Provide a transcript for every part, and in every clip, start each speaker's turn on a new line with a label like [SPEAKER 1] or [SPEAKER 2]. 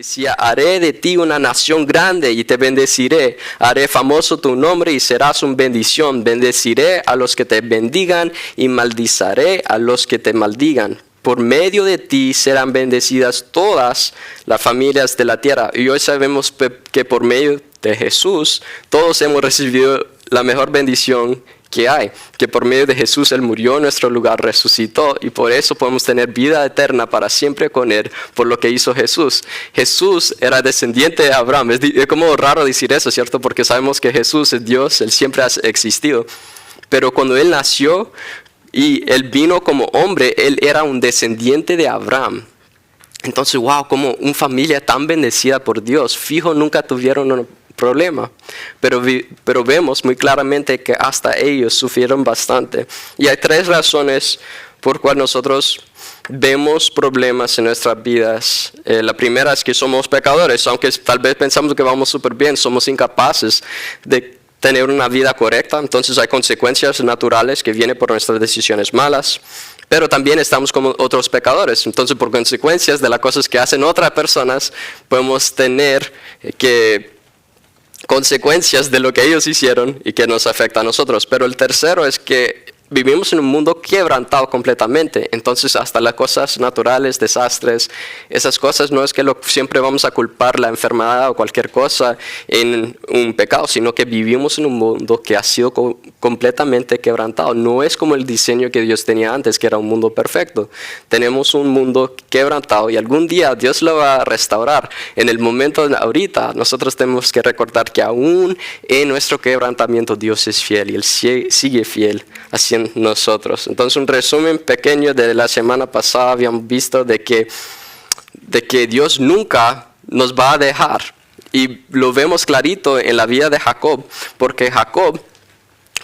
[SPEAKER 1] decía, haré de ti una nación grande y te bendeciré. Haré famoso tu nombre y serás una bendición. Bendeciré a los que te bendigan y maldizaré a los que te maldigan. Por medio de ti serán bendecidas todas las familias de la tierra. Y hoy sabemos que por medio de Jesús todos hemos recibido la mejor bendición que hay, que por medio de Jesús Él murió en nuestro lugar, resucitó, y por eso podemos tener vida eterna para siempre con Él, por lo que hizo Jesús. Jesús era descendiente de Abraham. Es como raro decir eso, ¿cierto? Porque sabemos que Jesús es Dios, Él siempre ha existido. Pero cuando Él nació y Él vino como hombre, Él era un descendiente de Abraham. Entonces, wow, como una familia tan bendecida por Dios, fijo, nunca tuvieron un problema, pero vemos muy claramente que hasta ellos sufrieron bastante. Y hay tres razones por cuales nosotros vemos problemas en nuestras vidas. La primera es que somos pecadores, aunque tal vez pensamos que vamos súper bien, somos incapaces de tener una vida correcta. Entonces hay consecuencias naturales que vienen por nuestras decisiones malas. Pero también estamos como otros pecadores. Entonces, por consecuencias de las cosas que hacen otras personas, podemos tener consecuencias de lo que ellos hicieron y que nos afecta a nosotros. Pero el tercero es que vivimos en un mundo quebrantado completamente. Entonces, hasta las cosas naturales, desastres, esas cosas no es que siempre vamos a culpar la enfermedad o cualquier cosa en un pecado, sino que vivimos en un mundo que ha sido completamente quebrantado. No es como el diseño que Dios tenía antes, que era un mundo perfecto. Tenemos un mundo quebrantado y algún día Dios lo va a restaurar. En el momento de ahorita, nosotros tenemos que recordar que aún en nuestro quebrantamiento Dios es fiel y Él sigue fiel hacia nosotros. Entonces, un resumen pequeño de la semana pasada habíamos visto de que Dios nunca nos va a dejar, y lo vemos clarito en la vida de Jacob, porque Jacob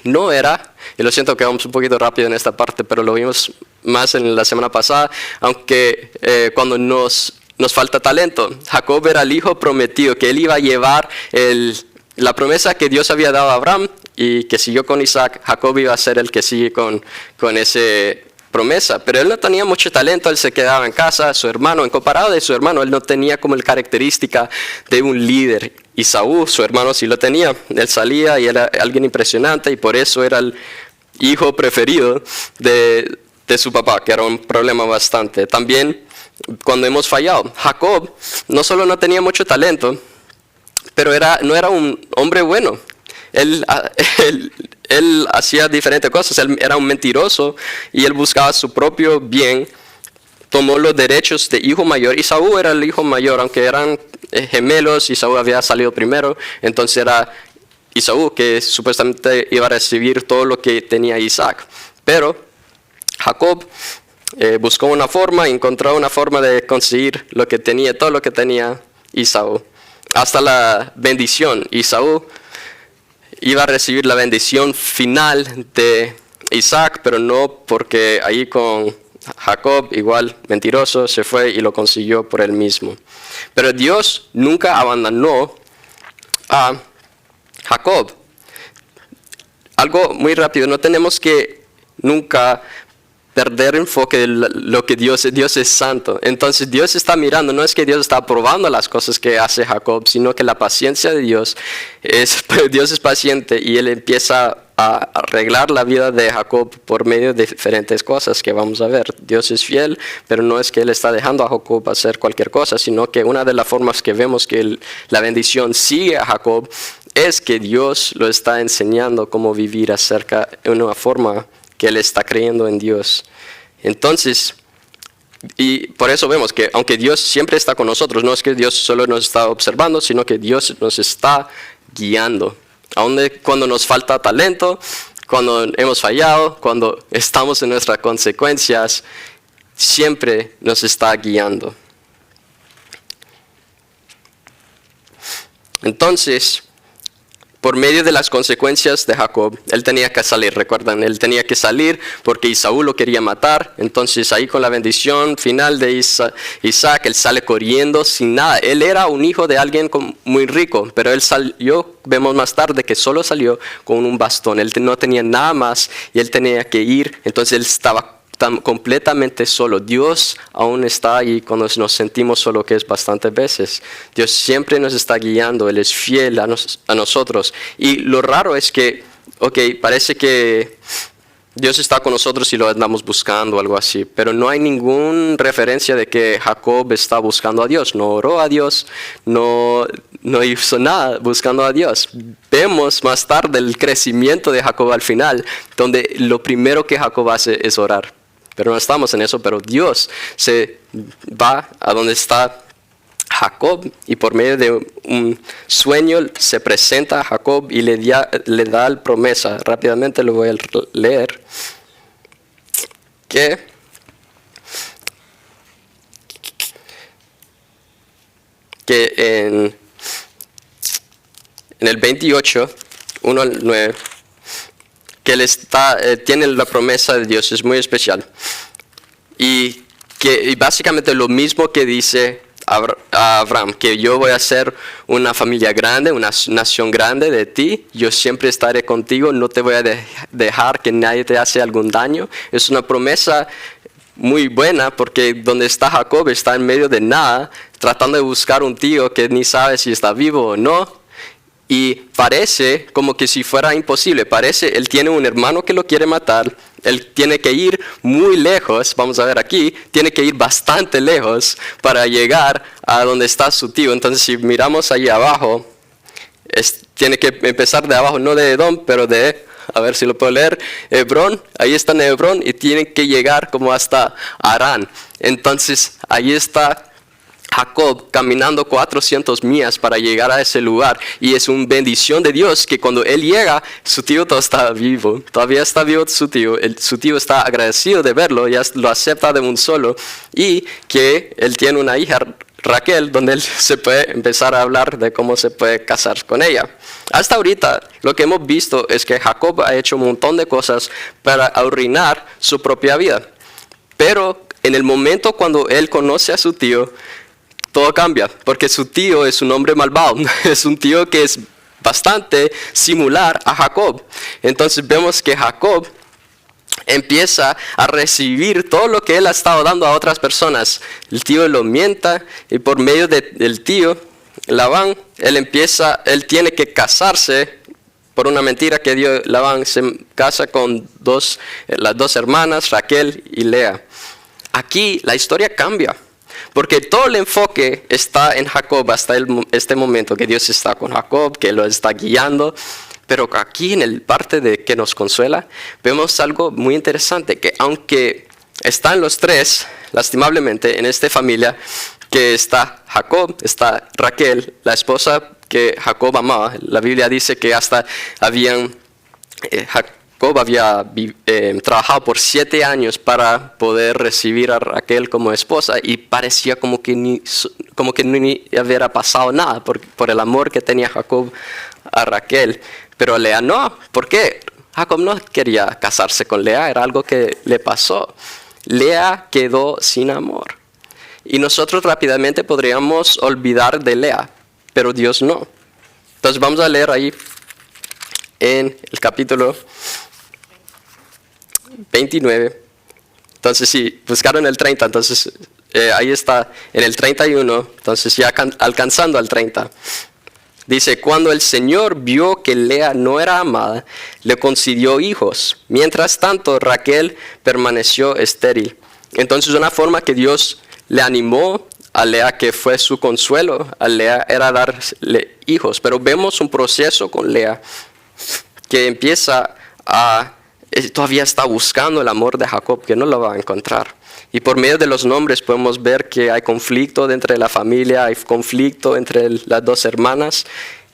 [SPEAKER 1] no era, y lo siento que vamos un poquito rápido en esta parte, pero lo vimos más en la semana pasada, aunque cuando nos falta talento, Jacob era el hijo prometido, que él iba a llevar la promesa que Dios había dado a Abraham y que siguió con Isaac. Jacob iba a ser el que sigue con esa promesa, pero él no tenía mucho talento. Él se quedaba en casa. Su hermano, en comparado de su hermano, él no tenía como la característica de un líder. Esaú, su hermano, sí lo tenía. Él salía y era alguien impresionante, y por eso era el hijo preferido de su papá, que era un problema bastante. También cuando hemos fallado, Jacob no solo no tenía mucho talento, pero no era un hombre bueno. Él hacía diferentes cosas. Él era un mentiroso y él buscaba su propio bien. Tomó los derechos de hijo mayor. Esaú era el hijo mayor, aunque eran gemelos. Esaú había salido primero. Entonces era Esaú que supuestamente iba a recibir todo lo que tenía Isaac. Pero Jacob buscó una forma, encontró una forma de conseguir lo que tenía, todo lo que tenía Esaú. Hasta la bendición. Esaú iba a recibir la bendición final de Isaac, pero no, porque ahí con Jacob, igual mentiroso, se fue y lo consiguió por él mismo. Pero Dios nunca abandonó a Jacob. Algo muy rápido, no tenemos que nunca perder enfoque de lo que Dios es santo. Entonces Dios está mirando, no es que Dios está aprobando las cosas que hace Jacob, sino que la paciencia de Dios Dios es paciente, y Él empieza a arreglar la vida de Jacob por medio de diferentes cosas que vamos a ver. Dios es fiel, pero no es que Él está dejando a Jacob hacer cualquier cosa, sino que una de las formas que vemos que la bendición sigue a Jacob es que Dios lo está enseñando cómo vivir de una forma que Él está creyendo en Dios. Entonces, y por eso vemos que aunque Dios siempre está con nosotros, no es que Dios solo nos está observando, sino que Dios nos está guiando. Aun cuando nos falta talento, cuando hemos fallado, cuando estamos en nuestras consecuencias, siempre nos está guiando. Entonces, por medio de las consecuencias de Jacob, él tenía que salir, recuerdan, él tenía que salir porque Esaú lo quería matar. Entonces ahí con la bendición final de Isaac, él sale corriendo sin nada. Él era un hijo de alguien muy rico, pero él salió, vemos más tarde que solo salió con un bastón. Él no tenía nada más y él tenía que ir. Entonces él estaba completamente solo. Dios aún está ahí cuando nos sentimos solo, que es bastantes veces. Dios siempre nos está guiando, Él es fiel a nosotros. Y lo raro es que, parece que Dios está con nosotros y lo andamos buscando o algo así, pero no hay ninguna referencia de que Jacob está buscando a Dios, no oró a Dios, no hizo nada buscando a Dios. Vemos más tarde el crecimiento de Jacob al final, donde lo primero que Jacob hace es orar. Pero no estamos en eso, pero Dios se va a donde está Jacob y por medio de un sueño se presenta a Jacob y le da la promesa. Rápidamente lo voy a leer. Que en el 28, 1 al 9, que él tiene la promesa de Dios, es muy especial. Y básicamente lo mismo que dice a Abraham, que yo voy a hacer una familia grande, una nación grande de ti, yo siempre estaré contigo, no te voy a dejar que nadie te haga algún daño. Es una promesa muy buena porque donde está Jacob está en medio de nada, tratando de buscar un tío que ni sabe si está vivo o no. Y parece como que si fuera imposible, él tiene un hermano que lo quiere matar, él tiene que ir muy lejos, vamos a ver aquí, tiene que ir bastante lejos para llegar a donde está su tío. Entonces si miramos ahí abajo, tiene que empezar de abajo, no de Edom, pero a ver si lo puedo leer, Hebrón, ahí está en Hebrón y tiene que llegar como hasta Harán. Entonces ahí está Jacob caminando 400 millas para llegar a ese lugar, y es una bendición de Dios que cuando él llega, su tío todavía está vivo su tío, su tío está agradecido de verlo, ya lo acepta de un solo, y que él tiene una hija, Raquel, donde él se puede empezar a hablar de cómo se puede casar con ella. Hasta ahorita lo que hemos visto es que Jacob ha hecho un montón de cosas para arruinar su propia vida, pero en el momento cuando él conoce a su tío, todo cambia, porque su tío es un hombre malvado, es un tío que es bastante similar a Jacob. Entonces vemos que Jacob empieza a recibir todo lo que él ha estado dando a otras personas. El tío lo mienta y por medio del tío Labán, él tiene que casarse por una mentira que dio Labán. Se casa con las dos hermanas, Raquel y Lea. Aquí la historia cambia, porque todo el enfoque está en Jacob hasta este momento, que Dios está con Jacob, que lo está guiando. Pero aquí en el parte de que nos consuela, vemos algo muy interesante, que aunque están los tres, lastimablemente, en esta familia, que está Jacob, está Raquel, la esposa que Jacob amaba. La Biblia dice que hasta Jacob había trabajado por 7 años para poder recibir a Raquel como esposa, y parecía como que ni hubiera pasado nada por el amor que tenía Jacob a Raquel. Pero Lea no. ¿Por qué? Jacob no quería casarse con Lea, era algo que le pasó. Lea quedó sin amor. Y nosotros rápidamente podríamos olvidar de Lea, pero Dios no. Entonces vamos a leer ahí en el capítulo 29. Entonces si buscaron el 30, entonces ahí está en el 31, entonces ya alcanzando al 30. Dice, cuando el Señor vio que Lea no era amada, le concedió hijos. Mientras tanto, Raquel permaneció estéril. Entonces una forma que Dios le animó a Lea, que fue su consuelo a Lea, era darle hijos. Pero vemos un proceso con Lea que empieza todavía está buscando el amor de Jacob, que no lo va a encontrar. Y por medio de los nombres podemos ver que hay conflicto dentro de la familia, hay conflicto entre las dos hermanas.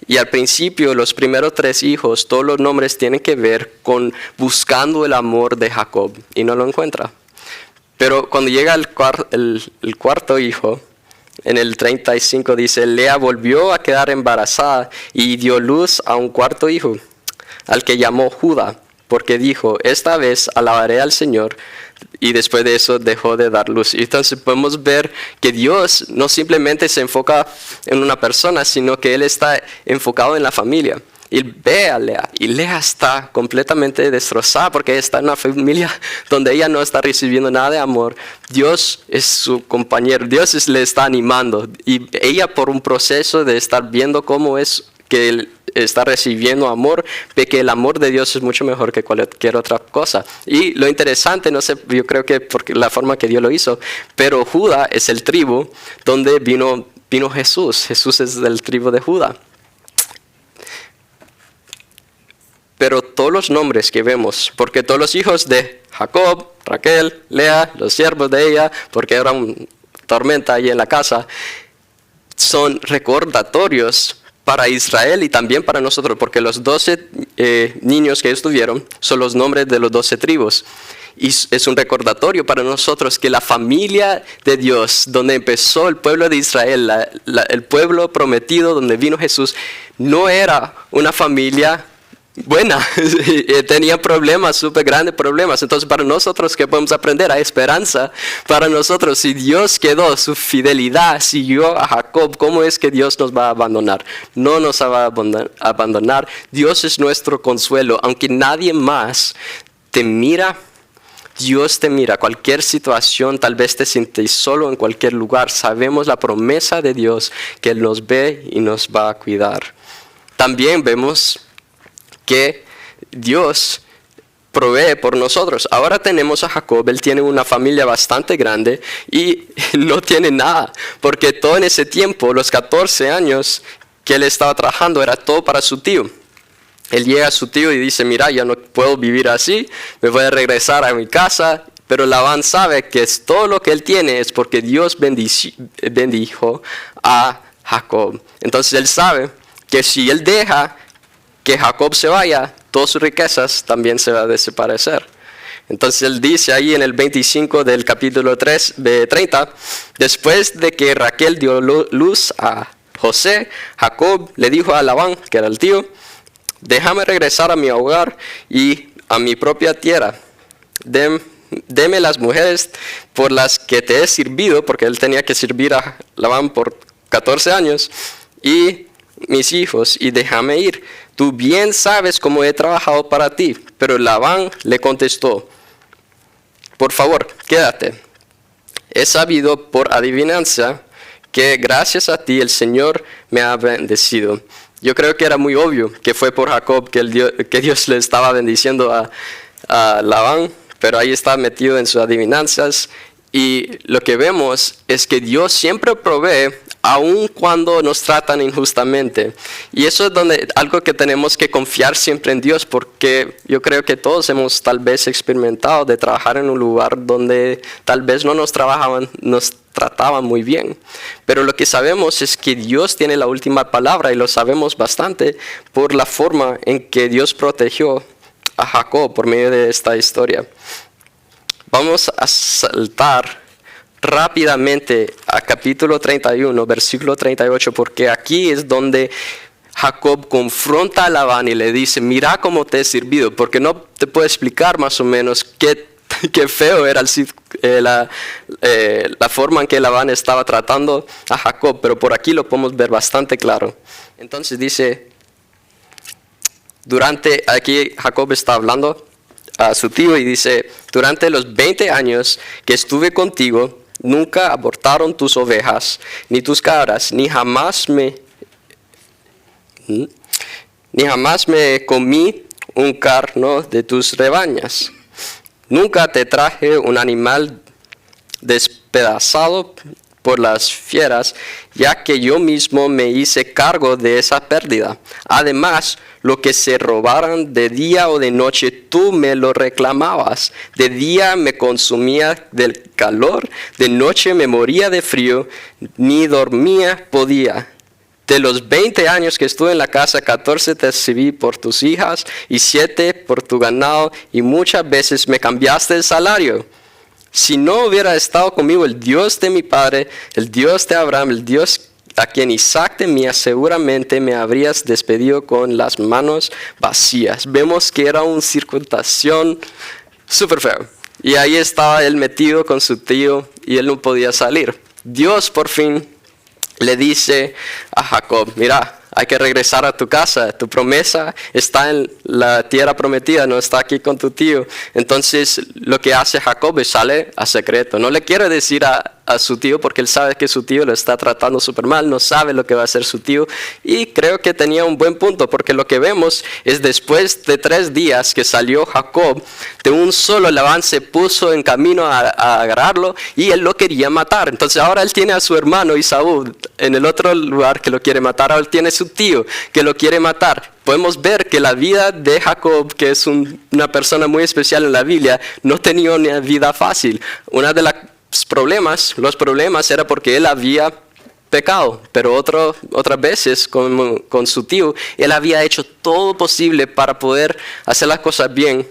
[SPEAKER 1] Y al principio, los primeros 3 hijos, todos los nombres tienen que ver con buscando el amor de Jacob, y no lo encuentra. Pero cuando llega el cuarto hijo, en el 35 dice, Lea volvió a quedar embarazada y dio luz a un cuarto hijo, al que llamó Judá, porque dijo, esta vez alabaré al Señor. Y después de eso dejó de dar luz. Y entonces podemos ver que Dios no simplemente se enfoca en una persona, sino que Él está enfocado en la familia. y ve a Lea. Y Lea está completamente destrozada porque está en una familia donde ella no está recibiendo nada de amor. Dios es su compañero, Dios le está animando. Y ella, por un proceso de estar viendo cómo es que él está recibiendo amor, ve que el amor de Dios es mucho mejor que cualquier otra cosa. Y lo interesante, no sé, yo creo que porque la forma que Dios lo hizo, pero Judá es el tribu donde vino Jesús. Jesús es del tribu de Judá. Pero todos los nombres que vemos, porque todos los hijos de Jacob, Raquel, Lea, los siervos de ella, porque era una tormenta ahí en la casa, son recordatorios para Israel y también para nosotros, porque los 12 niños que ellos tuvieron son los nombres de los 12 tribus. Y es un recordatorio para nosotros que la familia de Dios, donde empezó el pueblo de Israel, el pueblo prometido donde vino Jesús, no era una familia buena, tenía problemas, súper grandes problemas. Entonces, para nosotros, ¿qué podemos aprender? Hay esperanza para nosotros. Si Dios quedó, su fidelidad siguió a Jacob, ¿cómo es que Dios nos va a abandonar? No nos va a abandonar. Dios es nuestro consuelo. Aunque nadie más te mira, Dios te mira. Cualquier situación, tal vez te sientes solo en cualquier lugar. Sabemos la promesa de Dios que Él nos ve y nos va a cuidar. También vemos que Dios provee por nosotros. Ahora tenemos a Jacob, él tiene una familia bastante grande y no tiene nada, porque todo en ese tiempo, los 14 años que él estaba trabajando, era todo para su tío. Él llega a su tío y dice, mira, ya no puedo vivir así, me voy a regresar a mi casa. Pero Labán sabe que todo lo que él tiene es porque Dios bendijo a Jacob. Entonces él sabe que si él deja que Jacob se vaya, todas sus riquezas también se van a desaparecer. Entonces él dice ahí en el 25 del capítulo 30, después de que Raquel dio luz a José, Jacob le dijo a Labán, que era el tío, déjame regresar a mi hogar y a mi propia tierra. Deme las mujeres por las que te he servido, porque él tenía que servir a Labán por 14 años, y mis hijos, y déjame ir. Tú bien sabes cómo he trabajado para ti. Pero Labán le contestó, por favor, quédate. He sabido por adivinanza que gracias a ti el Señor me ha bendecido. Yo creo que era muy obvio que fue por Jacob que Dios le estaba bendiciendo a Labán, pero ahí está metido en sus adivinanzas. Y lo que vemos es que Dios siempre provee aun cuando nos tratan injustamente. Y eso es algo que tenemos que confiar siempre en Dios, porque yo creo que todos hemos tal vez experimentado de trabajar en un lugar donde tal vez no nos trataban muy bien. Pero lo que sabemos es que Dios tiene la última palabra y lo sabemos bastante por la forma en que Dios protegió a Jacob por medio de esta historia. Vamos a saltar rápidamente a capítulo 31, versículo 38, porque aquí es donde Jacob confronta a Labán y le dice, mira cómo te he servido, porque no te puedo explicar más o menos qué feo era la forma en que Labán estaba tratando a Jacob, pero por aquí lo podemos ver bastante claro. Entonces dice, aquí Jacob está hablando a su tío y dice, durante los 20 años que estuve contigo, nunca abortaron tus ovejas, ni tus cabras, ni jamás me comí un carno de tus rebañas. Nunca te traje un animal despedazado por las fieras, ya que yo mismo me hice cargo de esa pérdida. Además, lo que se robaran de día o de noche, tú me lo reclamabas. De día me consumía del calor, de noche me moría de frío, ni dormía podía. De los 20 años que estuve en la casa, 14 te recibí por tus hijas y 7 por tu ganado, y muchas veces me cambiaste el salario. Si no hubiera estado conmigo el Dios de mi padre, el Dios de Abraham, el Dios a quien Isaac temía, seguramente me habrías despedido con las manos vacías. Vemos que era una circunstancia súper fea. Y ahí estaba él metido con su tío y él no podía salir. Dios por fin le dice a Jacob, mira, hay que regresar a tu casa, tu promesa está en la tierra prometida, no está aquí con tu tío. Entonces lo que hace Jacob es sale a secreto, no le quiere decir a su tío porque él sabe que su tío lo está tratando súper mal, no sabe lo que va a hacer su tío, y creo que tenía un buen punto, porque lo que vemos es después de 3 días que salió Jacob, de un solo Labán se puso en camino a agarrarlo y él lo quería matar. Entonces ahora él tiene a su hermano Esaú en el otro lugar que lo quiere matar, ahora él tiene a su tío que lo quiere matar. Podemos ver que la vida de Jacob, que es una persona muy especial en la Biblia, no tenía una vida fácil. Una de los problemas era porque él había pecado, pero otras veces con su tío, él había hecho todo posible para poder hacer las cosas bien.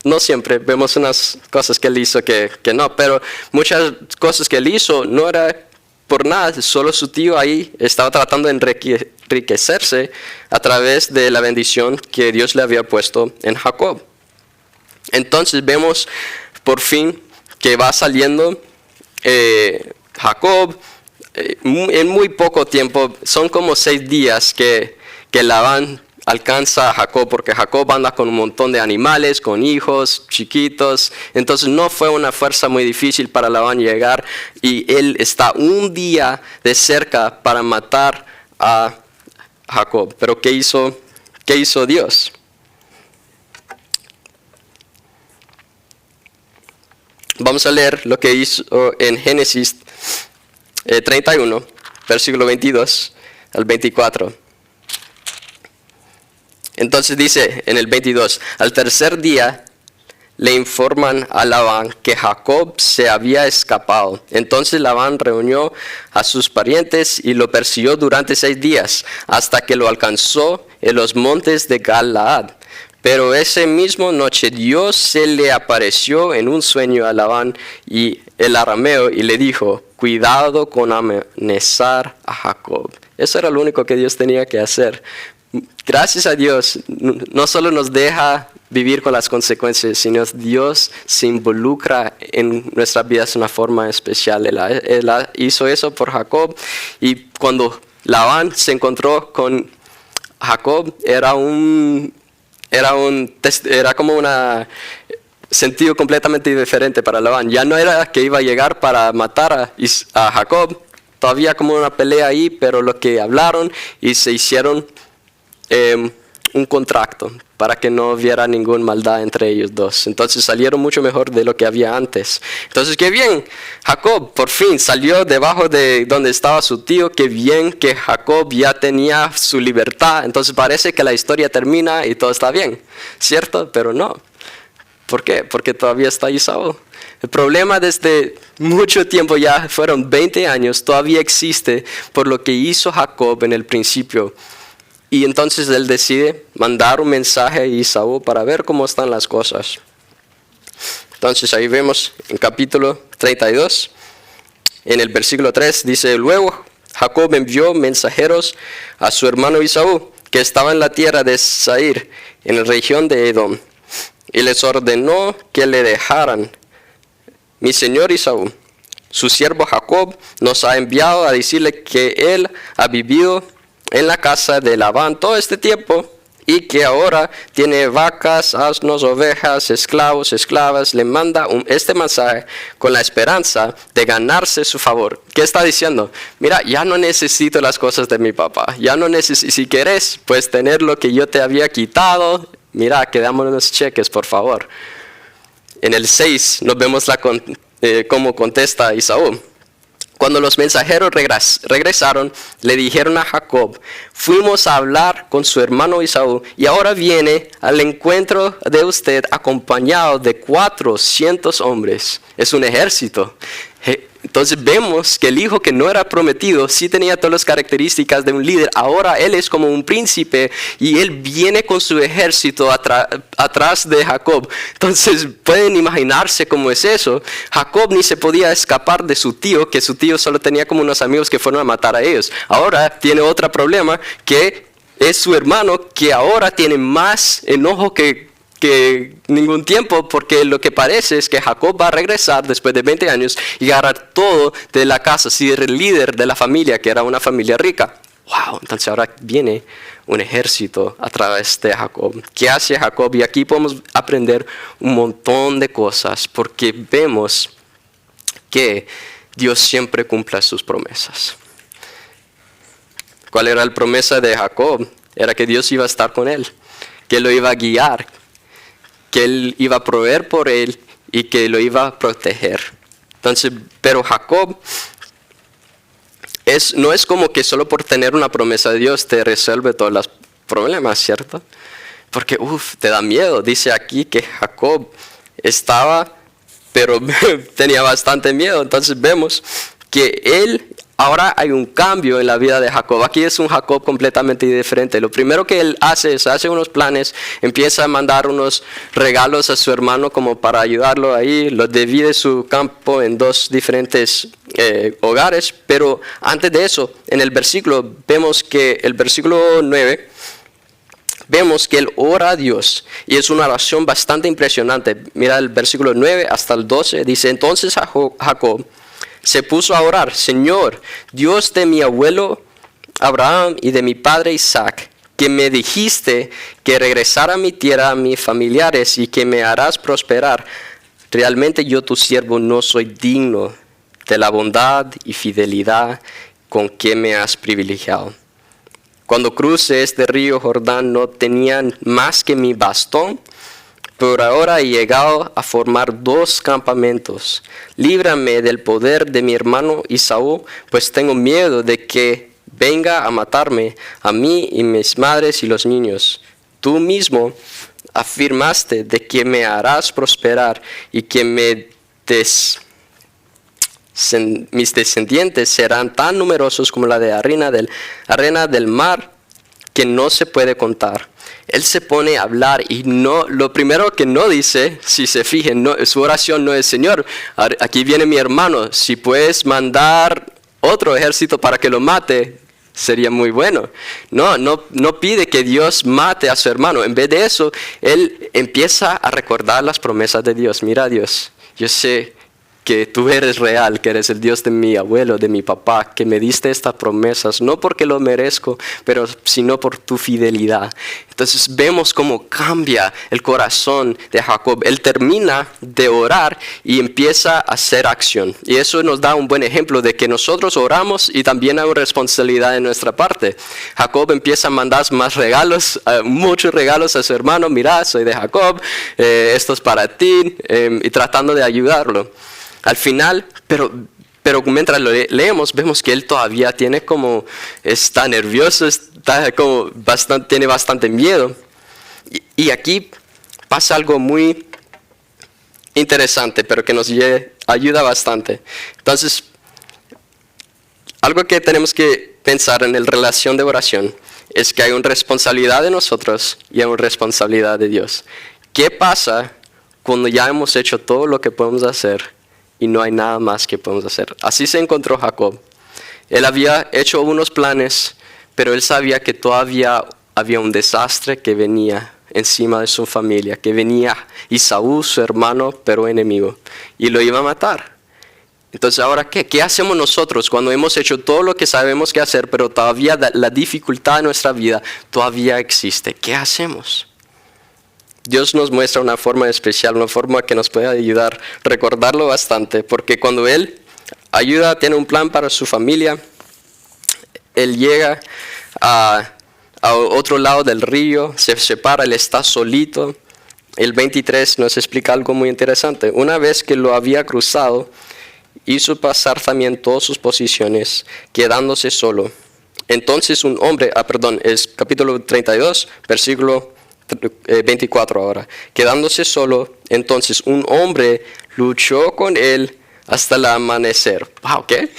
[SPEAKER 1] No siempre, vemos unas cosas que él hizo que no, pero muchas cosas que él hizo no era por nada, solo su tío ahí estaba tratando de enriquecerse a través de la bendición que Dios le había puesto en Jacob. Entonces vemos por fin que va saliendo Jacob en muy poco tiempo, son como 6 días que Labán alcanza a Jacob, porque Jacob anda con un montón de animales, con hijos chiquitos, entonces no fue una fuerza muy difícil para Labán llegar, y él está un día de cerca para matar a Jacob. Pero ¿qué hizo Dios? Vamos a leer lo que hizo en Génesis 31, versículo 22 al 24. Entonces dice en el 22, al tercer día le informan a Labán que Jacob se había escapado. Entonces Labán reunió a sus parientes y lo persiguió durante 6 días, hasta que lo alcanzó en los montes de Galaad. Pero ese mismo noche Dios se le apareció en un sueño a Labán y el arameo y le dijo, cuidado con amenazar a Jacob. Eso era lo único que Dios tenía que hacer. Gracias a Dios, no solo nos deja vivir con las consecuencias, sino Dios se involucra en nuestras vidas de una forma especial. Él hizo eso por Jacob, y cuando Labán se encontró con Jacob, era como un sentido completamente diferente para Labán. Ya no era que iba a llegar para matar a Jacob, todavía como una pelea ahí, pero lo que hablaron y se hicieron un contrato para que no hubiera ninguna maldad entre ellos dos. Entonces salieron mucho mejor de lo que había antes. Entonces qué bien, Jacob por fin salió debajo de donde estaba su tío. Qué bien que Jacob ya tenía su libertad. Entonces parece que la historia termina y todo está bien, ¿cierto? Pero no. ¿Por qué? Porque todavía está Esaú. El problema desde mucho tiempo, ya fueron 20 años, todavía existe por lo que hizo Jacob en el principio. Y entonces él decide mandar un mensaje a Esaú para ver cómo están las cosas. Entonces ahí vemos en capítulo 32, en el versículo 3, dice, luego Jacob envió mensajeros a su hermano Esaú, que estaba en la tierra de Seir, en la región de Edom, y les ordenó que le dejaran. Mi señor Esaú, su siervo Jacob, nos ha enviado a decirle que él ha vivido en la casa de Labán todo este tiempo, y que ahora tiene vacas, asnos, ovejas, esclavos, esclavas. Le manda este mensaje con la esperanza de ganarse su favor. ¿Qué está diciendo? Mira, ya no necesito las cosas de mi papá. Ya no si querés, pues tener lo que yo te había quitado. Mira, que damos unos cheques, por favor. En el 6 nos vemos cómo contesta Esaú. Cuando los mensajeros regresaron, le dijeron a Jacob, fuimos a hablar con su hermano Esaú, y ahora viene al encuentro de usted acompañado de 400 hombres. Es un ejército. Entonces vemos que el hijo que no era prometido sí tenía todas las características de un líder. Ahora él es como un príncipe y él viene con su ejército atrás de Jacob. Entonces pueden imaginarse cómo es eso. Jacob ni se podía escapar de su tío, que su tío solo tenía como unos amigos que fueron a matar a ellos. Ahora tiene otro problema, que es su hermano, que ahora tiene más enojo que ningún tiempo, porque lo que parece es que Jacob va a regresar después de 20 años y agarrar todo de la casa, ser el líder de la familia, que era una familia rica. wow, entonces ahora viene un ejército a través de Jacob. ¿Qué hace Jacob? Y aquí podemos aprender un montón de cosas porque vemos que Dios siempre cumple sus promesas. ¿Cuál era la promesa de Jacob? Era que Dios iba a estar con él, que lo iba a guiar, que él iba a proveer por él y que lo iba a proteger. Entonces, pero Jacob no es como que solo por tener una promesa de Dios te resuelve todos los problemas, ¿cierto? Porque, te da miedo. Dice aquí que Jacob estaba, pero tenía bastante miedo. Entonces vemos que ahora hay un cambio en la vida de Jacob. Aquí es un Jacob completamente diferente. Lo primero que él hace es hace unos planes, empieza a mandar unos regalos a su hermano como para ayudarlo ahí, lo divide su campo en 2 diferentes hogares, pero antes de eso, en el versículo, vemos que el versículo 9, vemos que él ora a Dios y es una oración bastante impresionante. Mira el versículo 9 hasta el 12, dice, entonces Jacob se puso a orar, Señor, Dios de mi abuelo Abraham y de mi padre Isaac, que me dijiste que regresara a mi tierra, a mis familiares y que me harás prosperar. Realmente yo, tu siervo, no soy digno de la bondad y fidelidad con que me has privilegiado. Cuando crucé este río Jordán no tenían más que mi bastón. Por ahora he llegado a formar 2 campamentos. Líbrame del poder de mi hermano Esaú, pues tengo miedo de que venga a matarme a mí y mis madres y los niños. Tú mismo afirmaste de que me harás prosperar y que mis descendientes serán tan numerosos como la de arena del mar, que no se puede contar. Él se pone a hablar y lo primero que no dice, si se fijen, su oración no es, Señor, aquí viene mi hermano, si puedes mandar otro ejército para que lo mate, sería muy bueno. No pide que Dios mate a su hermano. En vez de eso, él empieza a recordar las promesas de Dios. Mira, Dios, yo sé que tú eres real, que eres el Dios de mi abuelo, de mi papá, que me diste estas promesas, no porque lo merezco, pero sino por tu fidelidad. Entonces vemos cómo cambia el corazón de Jacob. Él termina de orar y empieza a hacer acción. Y eso nos da un buen ejemplo de que nosotros oramos y también hay una responsabilidad de nuestra parte. Jacob empieza a mandar más regalos, muchos regalos a su hermano. Mira, soy de Jacob, esto es para ti, y tratando de ayudarlo. Al final, pero mientras lo leemos, vemos que él todavía está nervioso, tiene bastante miedo. Y aquí pasa algo muy interesante, pero que nos ayuda bastante. Entonces, algo que tenemos que pensar en la relación de oración es que hay una responsabilidad de nosotros y hay una responsabilidad de Dios. ¿Qué pasa cuando ya hemos hecho todo lo que podemos hacer y no hay nada más que podemos hacer? Así se encontró Jacob. Él había hecho unos planes, pero él sabía que todavía había un desastre que venía encima de su familia, que venía Esaú, su hermano, pero enemigo, y lo iba a matar. Entonces, ¿ahora qué? ¿Qué hacemos nosotros cuando hemos hecho todo lo que sabemos que hacer, pero todavía la dificultad de nuestra vida todavía existe? ¿Qué hacemos? Dios nos muestra una forma especial, una forma que nos puede ayudar a recordarlo bastante, porque cuando Él tiene un plan para su familia, Él llega a otro lado del río, se separa, Él está solito. El 23 nos explica algo muy interesante. Una vez que lo había cruzado, hizo pasar también todas sus posiciones, quedándose solo. Entonces un hombre, es capítulo 32, versículo 24 ahora. Quedándose solo, entonces un hombre luchó con él hasta el amanecer. Wow, ¿qué?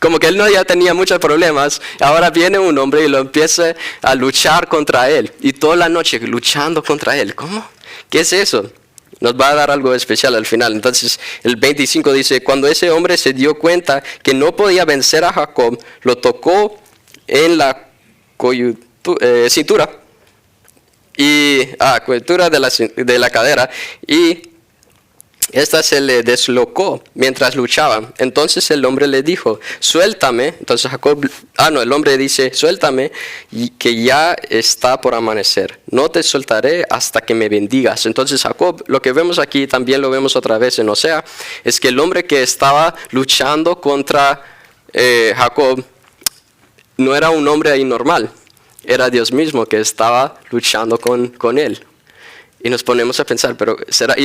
[SPEAKER 1] Como que él ya tenía muchos problemas. Ahora viene un hombre y lo empieza a luchar contra él. Y toda la noche luchando contra él. ¿Cómo? ¿Qué es eso? Nos va a dar algo especial al final. Entonces el 25 dice, cuando ese hombre se dio cuenta que no podía vencer a Jacob, lo tocó en la cintura. Y coyuntura de la cadera, y Esta se le deslocó mientras luchaba. Entonces el hombre le dijo, suéltame. Entonces el hombre dice, suéltame, y que ya está por amanecer. No te soltaré hasta que me bendigas. Entonces Jacob, lo que vemos aquí, también lo vemos otra vez en Osea, es que el hombre que estaba luchando contra Jacob no era un hombre ahí normal. Era Dios mismo que estaba luchando con él. Y nos ponemos a pensar, pero será,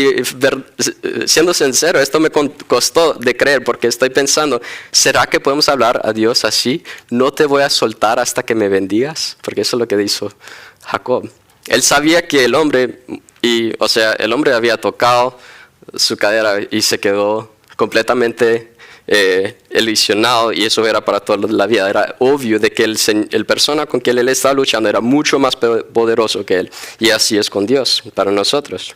[SPEAKER 1] siendo sincero, esto me costó de creer, porque estoy pensando, ¿será que podemos hablar a Dios así? No te voy a soltar hasta que me bendigas, porque eso es lo que hizo Jacob. Él sabía que el hombre había tocado su cadera y se quedó completamente ilusionado, y eso era para toda la vida. Era obvio de que el persona con quien él estaba luchando era mucho más poderoso que él, y así es con Dios para nosotros.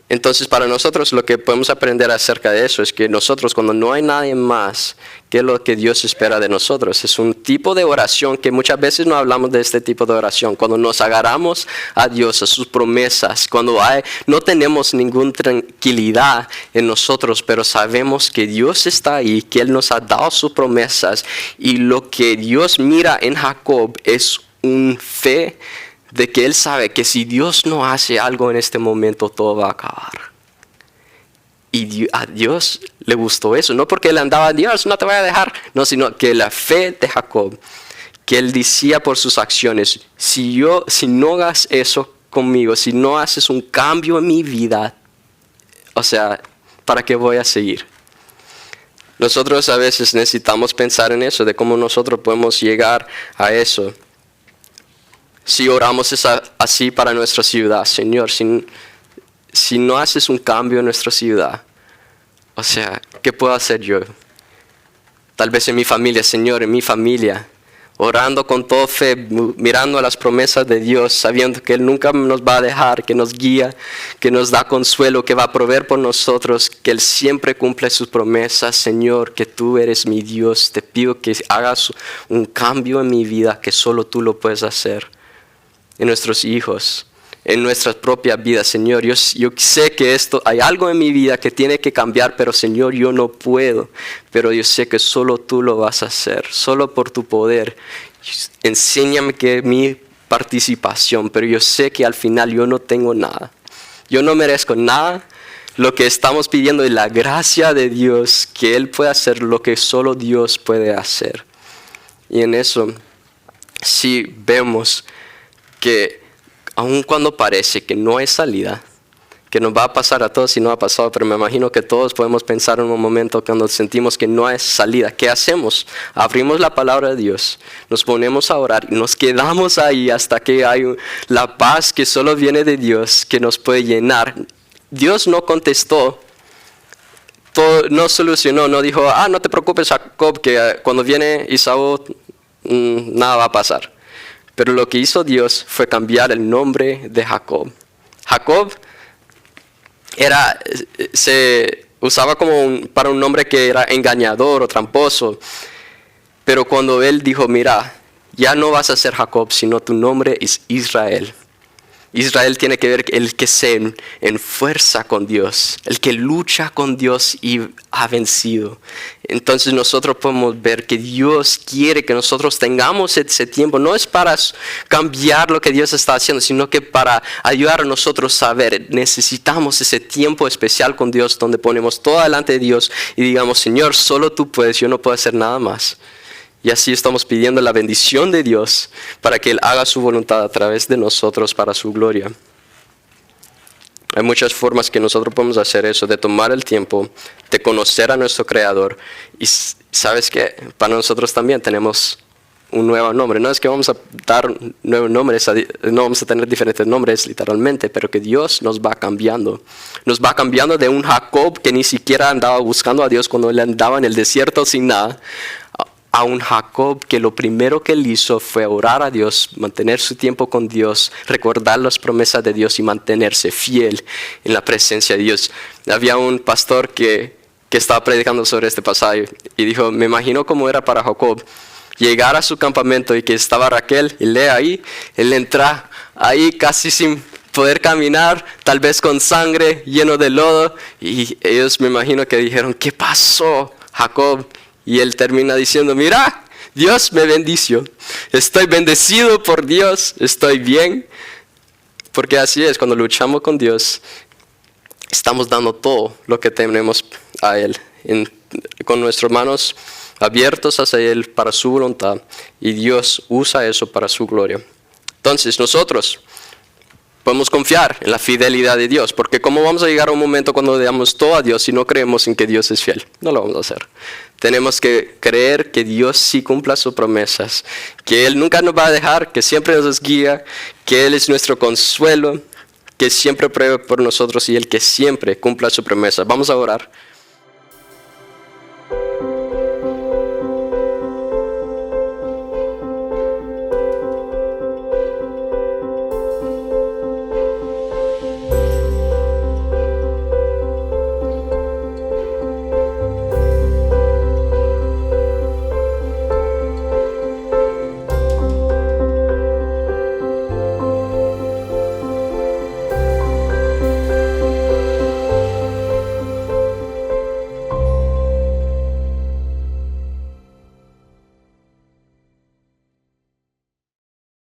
[SPEAKER 1] Entonces, para nosotros lo que podemos aprender acerca de eso es que nosotros, cuando no hay nadie más, ¿qué es lo que Dios espera de nosotros? Es un tipo de oración que muchas veces no hablamos de este tipo de oración. Cuando nos agarramos a Dios, a sus promesas, cuando no tenemos ninguna tranquilidad en nosotros, pero sabemos que Dios está ahí, que Él nos ha dado sus promesas, y lo que Dios mira en Jacob es un fe de que él sabe que si Dios no hace algo en este momento, todo va a acabar. Y a Dios le gustó eso, no porque él andaba, Dios no te voy a dejar, no, sino que la fe de Jacob, que él decía por sus acciones, si no hagas eso conmigo, si no haces un cambio en mi vida, ¿para qué voy a seguir? Nosotros a veces necesitamos pensar en eso, de cómo nosotros podemos llegar a eso. Si oramos así para nuestra ciudad, Señor, si no haces un cambio en nuestra ciudad, ¿qué puedo hacer yo? Tal vez en mi familia, Señor, en mi familia, orando con toda fe, mirando a las promesas de Dios, sabiendo que Él nunca nos va a dejar, que nos guía, que nos da consuelo, que va a proveer por nosotros, que Él siempre cumple sus promesas. Señor, que tú eres mi Dios, te pido que hagas un cambio en mi vida, que solo tú lo puedes hacer. En nuestros hijos, en nuestras propias vidas, Señor. Yo sé que hay algo en mi vida que tiene que cambiar, pero Señor, yo no puedo. Pero yo sé que solo tú lo vas a hacer, solo por tu poder. Enséñame que es mi participación, pero yo sé que al final yo no tengo nada. Yo no merezco nada. Lo que estamos pidiendo es la gracia de Dios, que Él pueda hacer lo que solo Dios puede hacer. Y en eso sí vemos que aun cuando parece que no hay salida, que nos va a pasar a todos y no ha pasado, pero me imagino que todos podemos pensar en un momento cuando sentimos que no hay salida, ¿qué hacemos? Abrimos la palabra de Dios, nos ponemos a orar y nos quedamos ahí hasta que hay la paz que solo viene de Dios, que nos puede llenar. Dios no contestó, no solucionó, no dijo, no te preocupes, Jacob, que cuando viene Esaú nada va a pasar. Pero lo que hizo Dios fue cambiar el nombre de Jacob. Jacob se usaba para un nombre que era engañador o tramposo. Pero cuando él dijo, mira, ya no vas a ser Jacob, sino tu nombre es Israel. Israel tiene que ver el que se esfuerza con Dios, el que lucha con Dios y ha vencido. Entonces nosotros podemos ver que Dios quiere que nosotros tengamos ese tiempo. No es para cambiar lo que Dios está haciendo, sino que para ayudar a nosotros a ver. Necesitamos ese tiempo especial con Dios donde ponemos todo delante de Dios y digamos, Señor, solo tú puedes, yo no puedo hacer nada más. Y así estamos pidiendo la bendición de Dios para que Él haga su voluntad a través de nosotros para su gloria. Hay muchas formas que nosotros podemos hacer eso, de tomar el tiempo, de conocer a nuestro Creador. Y sabes que para nosotros también tenemos un nuevo nombre. No es que vamos a dar nuevos nombres, no vamos a tener diferentes nombres literalmente, pero que Dios nos va cambiando. Nos va cambiando de un Jacob que ni siquiera andaba buscando a Dios cuando él andaba en el desierto sin nada, a un Jacob que lo primero que él hizo fue orar a Dios, mantener su tiempo con Dios, recordar las promesas de Dios y mantenerse fiel en la presencia de Dios. Había un pastor que estaba predicando sobre este pasaje y dijo, me imagino cómo era para Jacob llegar a su campamento y que estaba Raquel y Lea ahí, él entra ahí casi sin poder caminar, tal vez con sangre, lleno de lodo. Y ellos me imagino que dijeron, ¿qué pasó, Jacob? Y él termina diciendo, mira, Dios me bendició. Estoy bendecido por Dios, estoy bien. Porque así es, cuando luchamos con Dios, estamos dando todo lo que tenemos a Él, con nuestras manos abiertos hacia Él para su voluntad, y Dios usa eso para su gloria. Entonces nosotros podemos confiar en la fidelidad de Dios, porque ¿cómo vamos a llegar a un momento cuando le damos todo a Dios si no creemos en que Dios es fiel? No lo vamos a hacer. Tenemos que creer que Dios sí cumpla sus promesas, que Él nunca nos va a dejar, que siempre nos guía, que Él es nuestro consuelo, que siempre pruebe por nosotros y el que siempre cumpla su promesa. Vamos a orar.